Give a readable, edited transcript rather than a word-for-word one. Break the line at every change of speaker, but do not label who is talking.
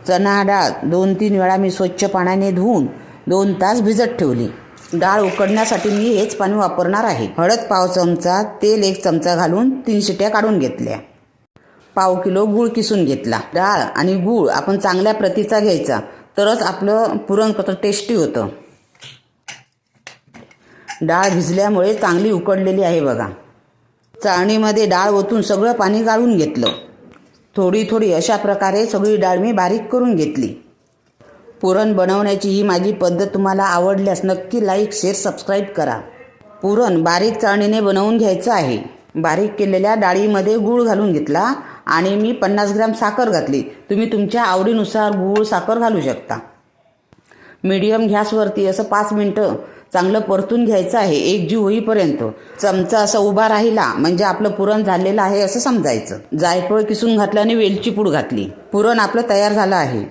चणा डाळ 2-3 वेळा मी स्वच्छ पाण्याने धुवून 2 तास भिजत ठेवली. डाळ उकडण्यासाठी मी हेच पाणी वापरणार आहे. हळद पाव चमचा, तेल 1 चमचा घालून 3 शिट्या काढून घेतल्या. पाव किलो गूळ किसून घेतला. डाळ आणि गूळ आपण चांगल्या प्रतीचा घ्यायचा, तरच आपलं पुरणपोळी टेस्टी होतं. डाळ भिजल्यामुळे चांगली उकडलेली आहे बघा. चाळणीमध्ये डाळ ओतून सगळं पाणी गाळून घेतलं. थोडी थोडी अशा प्रकारे सगळी डाळ मी बारीक करून घेतली. पुरण बनवण्याची ही माझी पद्धत तुम्हाला आवडल्यास नक्की लाईक, शेअर, सबस्क्राईब करा. पुरण बारीक चाळणीने बनवून घ्यायचं आहे. बारीक केलेल्या डाळीमध्ये गूळ घालून घेतला आणि मी 50 ग्रॅम साखर घातली. तुम्ही तुमच्या आवडीनुसार गूळ साखर घालू शकता. मीडियम गॅसवरती असं 5 मिनटं चांगलं परतून घ्यायचं आहे, एकजीव होईपर्यंत. चमचा असा उभा राहिला म्हणजे आपलं पुरण झालेलं आहे असं समजायचं. जायफळ किसून घातल्याने वेलची पूड घातली. पुरण आपलं तयार झालं आहे.